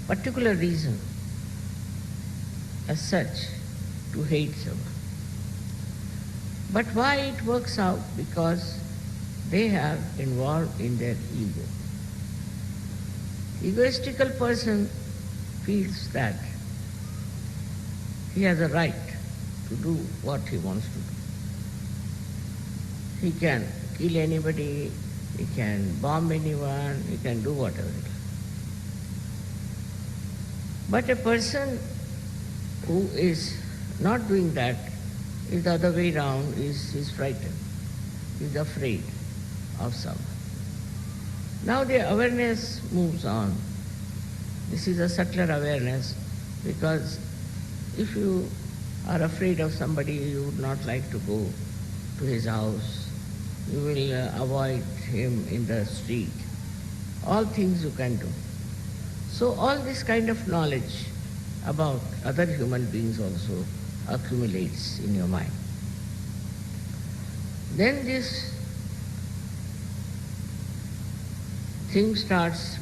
particular reason as such to hate someone. But why it works out? Because they have involved in their ego. Egoistical person feels that he has a right to do what he wants to do. He can kill anybody, he can bomb anyone, he can do whatever he likes. But a person who is not doing that is the other way around, is frightened, is afraid of someone. Now the awareness moves on. This is a subtler awareness, because if you are afraid of somebody, you would not like to go to his house, you will avoid him in the street. All things you can do. So all this kind of knowledge about other human beings also accumulates in your mind. Then this thing starts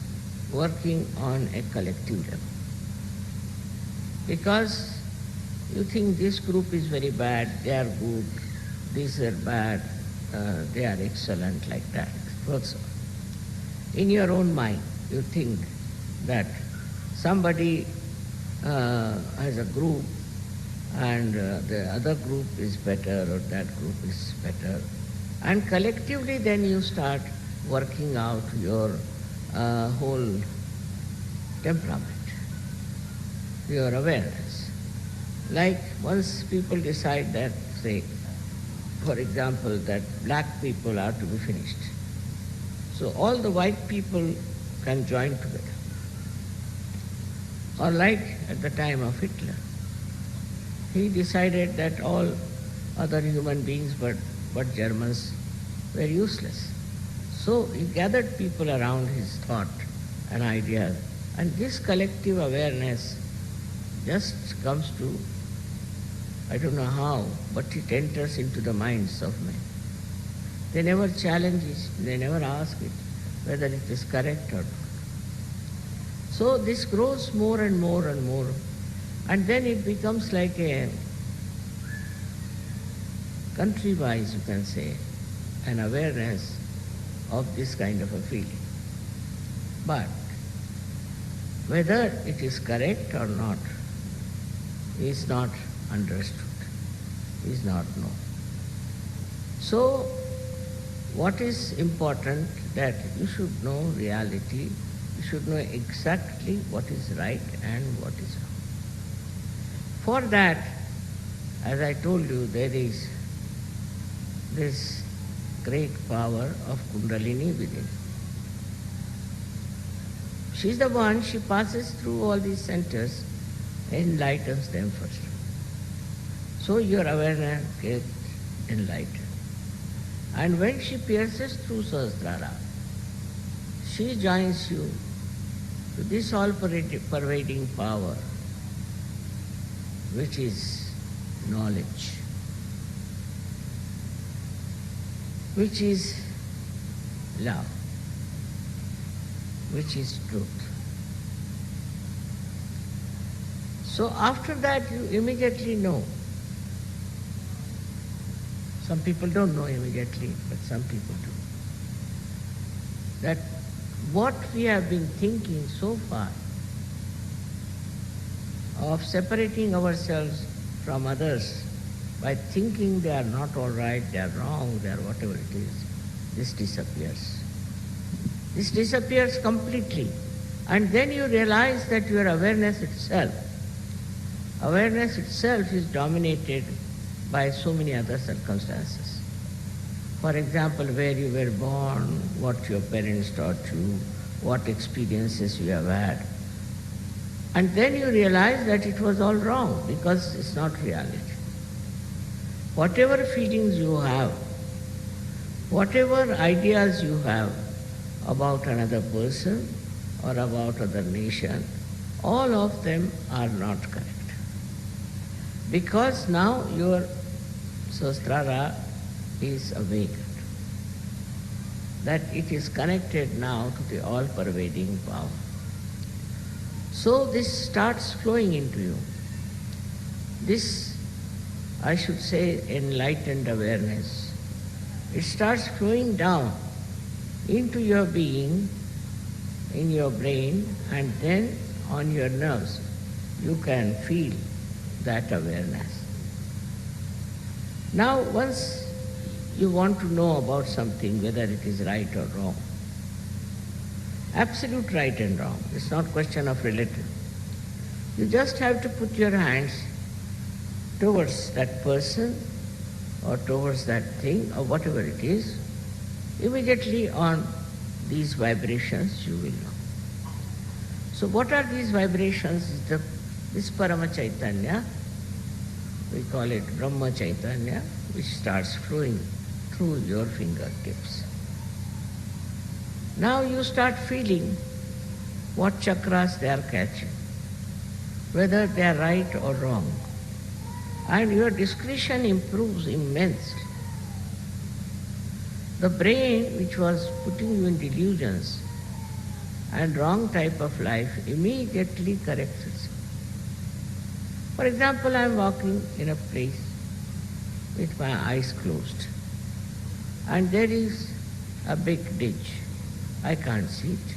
working on a collective level. Because you think this group is very bad, they are good, these are bad, they are excellent, like that. It works on. In your own mind, you think that somebody has a group and the other group is better or that group is better. And collectively then you start working out your whole temperament, your awareness. Like once people decide that, say, for example, that black people are to be finished. So all the white people can join together. Or like at the time of Hitler, he decided that all other human beings but Germans were useless. So he gathered people around his thought and ideas, and this collective awareness just comes to, I don't know how, but it enters into the minds of men. They never challenge it, they never ask it whether it is correct or not. So this grows more and more and more, and then it becomes like a country-wise, you can say, an awareness of this kind of a feeling. But whether it is correct or not is not understood, is not known. So what is important, that you should know reality, you should know exactly what is right and what is wrong. For that, as I told you, there is this great power of Kundalini within. She is the one, she passes through all these centers, enlightens them first. So your awareness gets enlightened. And when she pierces through Sahasrara, she joins you to this all-pervading power, which is knowledge, which is love, which is truth. So after that you immediately know. Some people don't know immediately, but some people do. That what we have been thinking so far of separating ourselves from others by thinking they are not all right, they are wrong, they are whatever it is, this disappears. This disappears completely. And then you realize that your awareness itself is dominated by so many other circumstances. For example, where you were born, what your parents taught you, what experiences you have had. And then you realize that it was all wrong because it's not reality. Whatever feelings you have, whatever ideas you have about another person or about other nation, all of them are not correct. Because now your Sahasrara is awakened, that it is connected now to the all-pervading power. So this starts flowing into you. This, I should say, enlightened awareness, it starts flowing down into your being, in your brain, and then on your nerves. You can feel that awareness. Now, once you want to know about something, whether it is right or wrong, absolute right and wrong, it's not question of relative. You just have to put your hands towards that person or towards that thing or whatever it is. Immediately on these vibrations you will know. So what are these vibrations? This Parama Chaitanya, we call it Brahma Chaitanya, which starts flowing through your fingertips. Now you start feeling what chakras they are catching, whether they are right or wrong. And your discretion improves immensely. The brain, which was putting you in delusions and wrong type of life, immediately corrects itself. For example, I am walking in a place with my eyes closed, and there is a big ditch. I can't see it.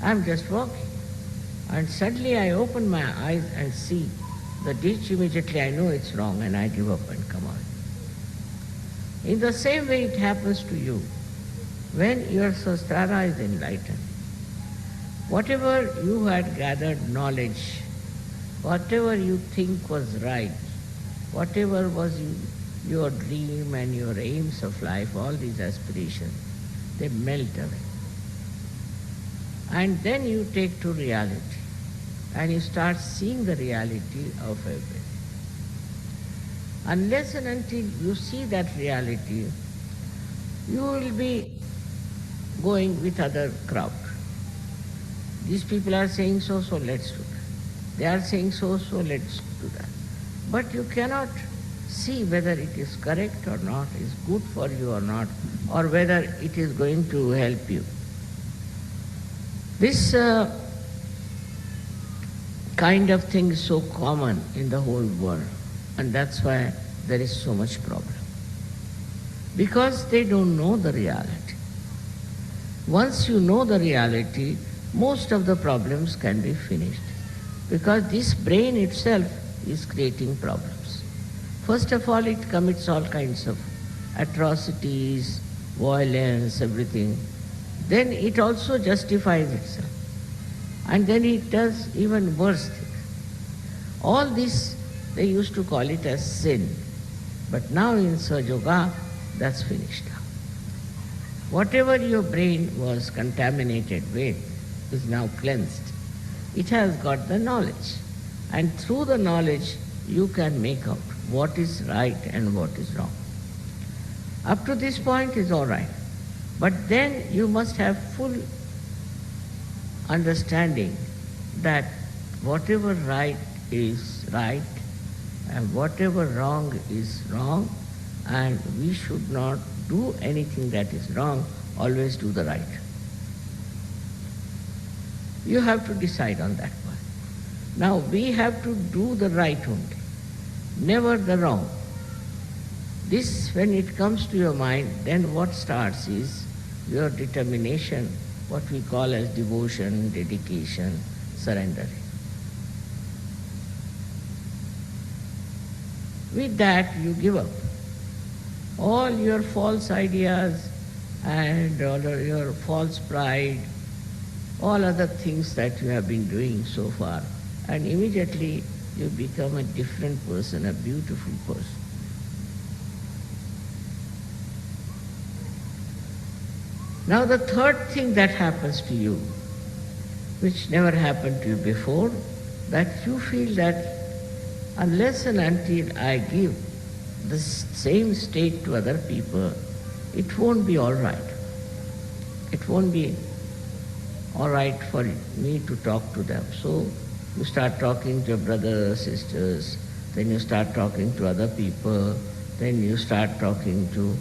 I am just walking, and suddenly I open my eyes and see the ditch. Immediately I know it's wrong and I give up and come out. In the same way it happens to you. When your Sahasrara is enlightened, whatever you had gathered knowledge, whatever you think was right, whatever was your dream and your aims of life, all these aspirations, they melt away. And then you take to reality and you start seeing the reality of everything. Unless and until you see that reality, you will be going with other crowd. These people are saying so, so let's do that. They are saying so, so let's do that. But you cannot see whether it is correct or not, is good for you or not, or whether it is going to help you. This kind of thing is so common in the whole world, and that's why there is so much problem. Because they don't know the reality. Once you know the reality, most of the problems can be finished. Because this brain itself is creating problems. First of all, it commits all kinds of atrocities, violence, everything. Then it also justifies itself. And then it does even worse things. All this, they used to call it as sin. But now in Sahajya Yoga, that's finished now. Whatever your brain was contaminated with is now cleansed. It has got the knowledge. And through the knowledge, you can make out what is right and what is wrong. Up to this point is all right. But then you must have full understanding that whatever right is right and whatever wrong is wrong, and we should not do anything that is wrong, always do the right. You have to decide on that one. Now we have to do the right only, never the wrong. This, when it comes to your mind, then what starts is your determination, what we call as devotion, dedication, surrendering. With that, you give up all your false ideas, and all of your false pride, all other things that you have been doing so far, and immediately you become a different person, a beautiful person. Now the third thing that happens to you, which never happened to you before, that you feel that unless and until I give the same state to other people, it won't be all right. It won't be all right for me to talk to them. So you start talking to your brothers, sisters, then you start talking to other people, then you start talking to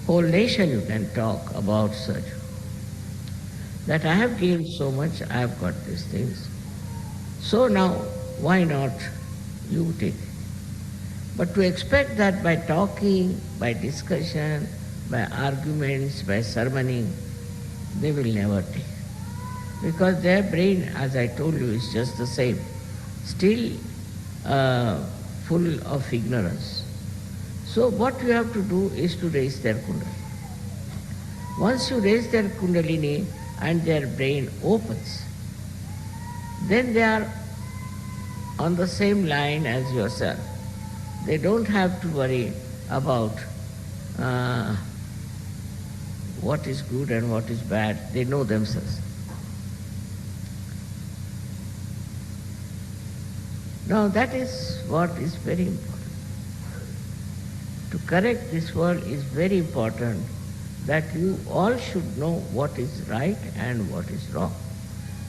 whole nation. You can talk about such. That I have gained so much, I have got these things. So now, why not you take it? But to expect that by talking, by discussion, by arguments, by sermoning, they will never take. Because their brain, as I told you, is just the same, still full of ignorance. So what you have to do is to raise their kundalini. Once you raise their kundalini and their brain opens, then they are on the same line as yourself. They don't have to worry about what is good and what is bad. They know themselves. Now that is what is very important. To correct this world is very important, that you all should know what is right and what is wrong.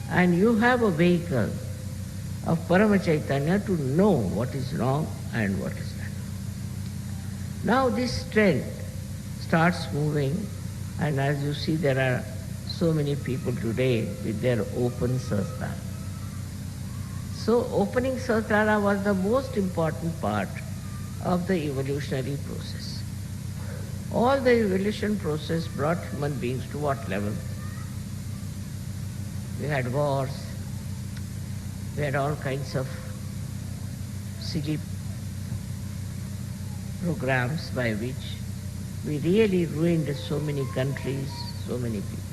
And you have a vehicle of Parama Chaitanya to know what is wrong and what is right. Now this trend starts moving, and as you see, there are so many people today with their open sastra. So opening sastra was the most important part of the evolutionary process. All the evolution process brought human beings to what level? We had wars, we had all kinds of silly programs by which we really ruined so many countries, so many people.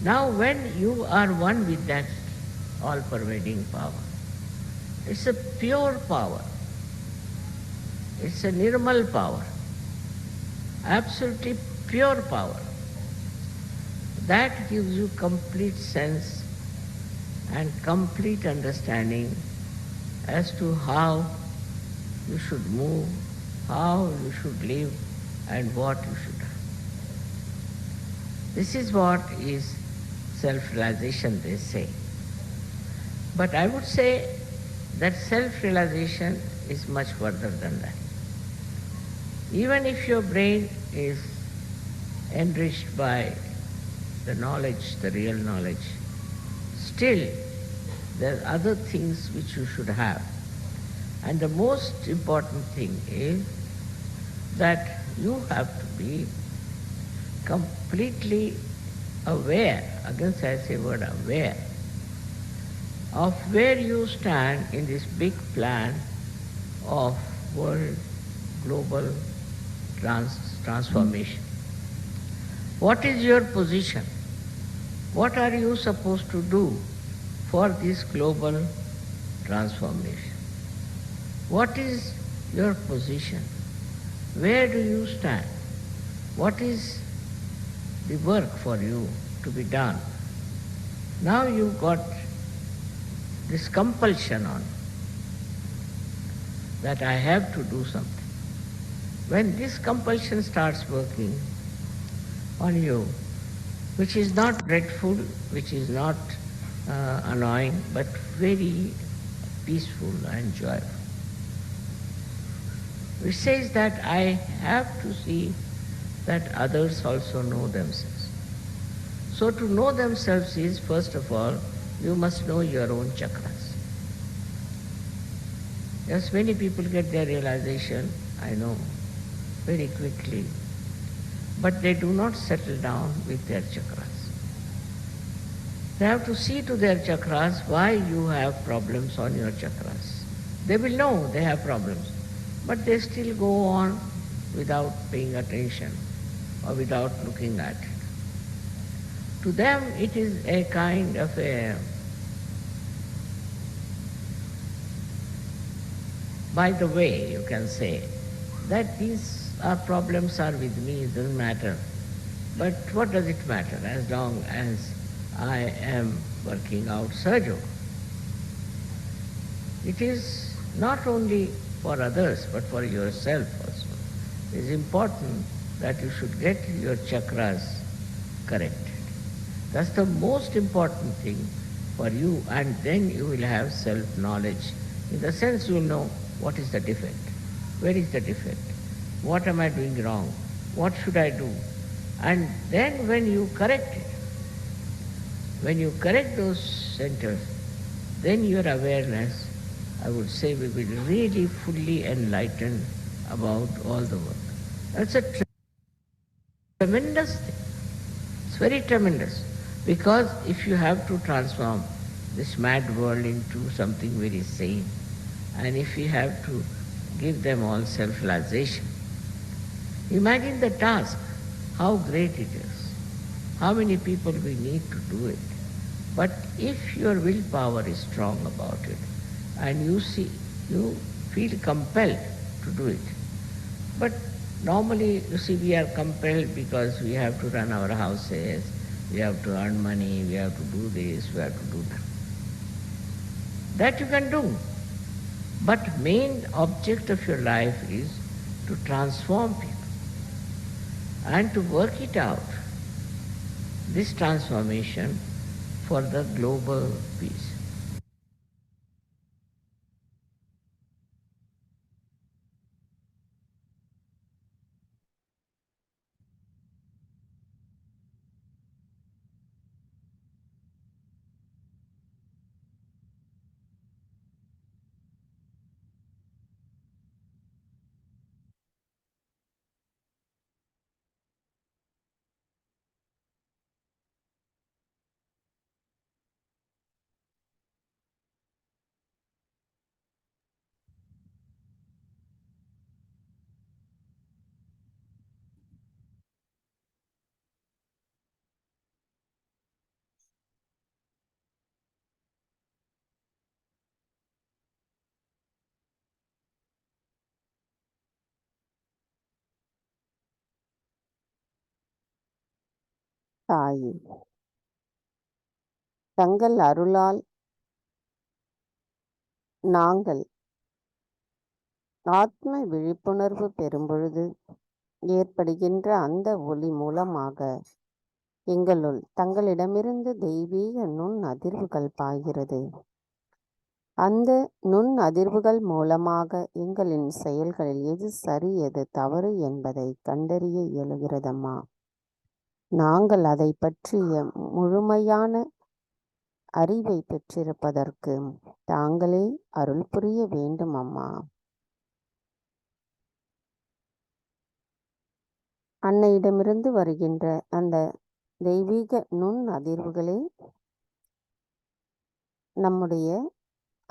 Now when you are one with that all-pervading power, it's a pure power. It's a nirmal power, absolutely pure power. That gives you complete sense and complete understanding as to how you should move, how you should live, and what you should do. This is what is self-realization, they say. But I would say that self-realization is much further than that. Even if your brain is enriched by the knowledge, the real knowledge, still there are other things which you should have. And the most important thing is that you have to be completely aware, again I say word aware, of where you stand in this big plan of world global transformation. What is your position? What are you supposed to do for this global transformation? What is your position? Where do you stand? What is the work for you to be done? Now you've got this compulsion on that I have to do something. When this compulsion starts working on you, which is not dreadful, which is not annoying, but very peaceful and joyful, which says that I have to see that others also know themselves. So to know themselves is, first of all, you must know your own chakras. Yes, many people get their realization, I know, very quickly, but they do not settle down with their chakras. They have to see to their chakras why you have problems on your chakras. They will know they have problems, but they still go on without paying attention or without looking at it. To them it is a kind of a, by the way, you can say, that these problems are with me, it doesn't matter. But what does it matter as long as I am working out Sahajya? It is not only for others but for yourself also. It is important that you should get your chakras corrected. That's the most important thing for you, and then you will have self-knowledge. In the sense you will know what is the defect, where is the defect, what am I doing wrong, what should I do. And then when you correct it, when you correct those centers, then your awareness, I would say, will be really fully enlightened about all the work. That's a tremendous thing. It's very tremendous. Because if you have to transform this mad world into something very sane, and if you have to give them all self-realization, imagine the task, how great it is, how many people we need to do it. But if your willpower is strong about it, and you feel compelled to do it. But normally, you see, we are compelled because we have to run our houses, we have to earn money, we have to do this, we have to do that. That you can do. But main object of your life is to transform people and to work it out, this transformation for the global peace. தாயே, தங்கள் அருளால் நாங்கள் ஆத்ம விழிப்புணர்வு பெறும்பொழுது ஏற்படுகின்ற அந்த ஒளி மூலமாக எங்களுள் தங்களிடமிருந்து தெய்வீக நுண் அதிர்வுகள் பாய்கிறது. அந்த நுண் அதிர்வுகள் மூலமாக எங்களின் செயல்களில் எது சரி எது தவறு என்பதை கண்டறிய இயலுகிறதம்மா. நாங்கள் அதை பற்றிய முழுமையான அறிவை பெற்றிருப்பதற்கு தாங்களே அருள் புரிய வேண்டும் அம்மா. அன்னையிடமிருந்து வருகின்ற அந்த தெய்வீக நுண் அதிர்வுகளே நம்முடைய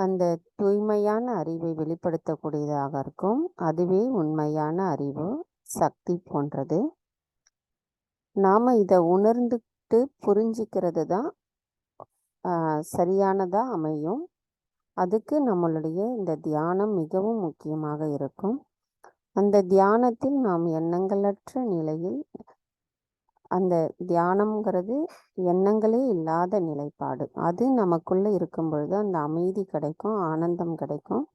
அந்த தூய்மையான அறிவை வெளிப்படுத்தக்கூடியதாக இருக்கும். அதுவே உண்மையான அறிவு, சக்தி போன்றது. நாம் இதை உணர்ந்துட்டு புரிஞ்சிக்கிறது தான் சரியானதாக அமையும். அதுக்கு நம்மளுடைய இந்த தியானம் மிகவும் முக்கியமாக இருக்கும். அந்த தியானத்தில் நாம் எண்ணங்களற்ற நிலையில், அந்த தியானம்ங்கிறது எண்ணங்களே இல்லாத நிலைப்பாடு, அது நமக்குள்ளே இருக்கும் பொழுது அந்த அமைதி கிடைக்கும், ஆனந்தம் கிடைக்கும்.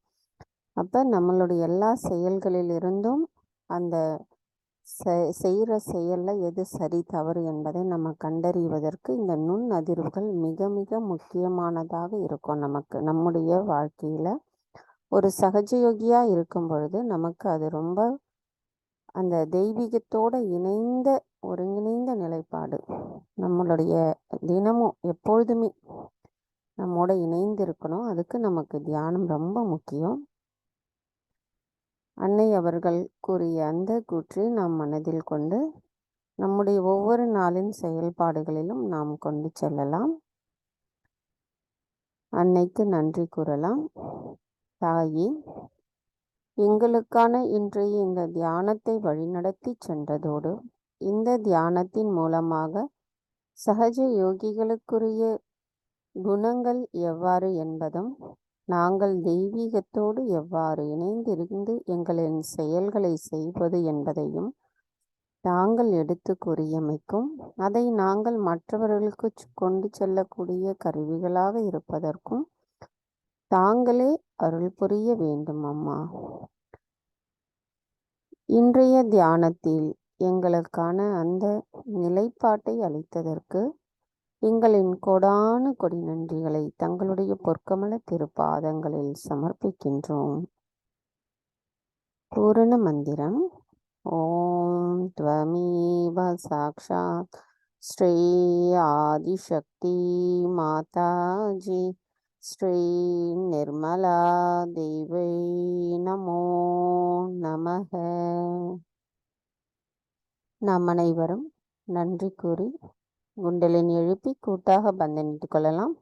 அப்போ நம்மளுடைய எல்லா செயல்களிலிருந்தும் அந்த செய்கிற செயலில் எது சரி தவறு என்பதை நம்ம கண்டறிவதற்கு இந்த நுண் அதிர்வுகள் மிக மிக முக்கியமானதாக இருக்கும். நம்முடைய வாழ்க்கையில் ஒரு சகஜயோகியாக இருக்கும் பொழுது நமக்கு அது ரொம்ப அந்த தெய்வீகத்தோடு இணைந்த ஒருங்கிணைந்த நிலைப்பாடு நம்மளுடைய தினமும் எப்பொழுதுமே நம்மோட இணைந்து இருக்கணும். அதுக்கு நமக்கு தியானம் ரொம்ப முக்கியம். அன்னை அவர்கள் கூறிய அந்த கூற்றை நாம் மனதில் கொண்டு நம்முடைய ஒவ்வொரு நாளின் செயல்பாடுகளிலும் நாம் கொண்டு செல்லலாம். அன்னைக்கு நன்றி கூறலாம். தாயே, எங்களுக்கான இன்றைய இந்த தியானத்தை வழிநடத்தி சென்றதோடு இந்த தியானத்தின் மூலமாக சஹஜ யோகிகளுக்குரிய குணங்கள் எவ்வாறு என்பதும் நாங்கள் தெய்வீகத்தோடு எவ்வாறு இணைந்திருந்து எங்களின் செயல்களை செய்வது என்பதையும் தாங்கள் எடுத்து கூறியமைக்கும் அதை நாங்கள் மற்றவர்களுக்கு கொண்டு செல்லக்கூடிய கருவிகளாக இருப்பதற்கும் தாங்களே அருள் புரிய வேண்டும் அம்மா. இன்றைய தியானத்தில் எங்களுக்கான அந்த நிலைப்பாட்டை அளித்ததற்கு எங்களின் கொடான கொடி நன்றிகளை தங்களுடைய பொற்கமல திருப்பாதங்களில் சமர்ப்பிக்கின்றோம். பூரண மந்திரம். ஓம் த்வமேவ சாக்ஷாத் ஸ்ரீ ஆதிசக்தி மாதாஜி ஸ்ரீ நிர்மலா தேவை நமோ நமக. நாம் அனைவரும் நன்றி கூறி குண்டலின் எழுப்பி கூட்டாக பந்தனிட்டுக் கொள்ளலாம்.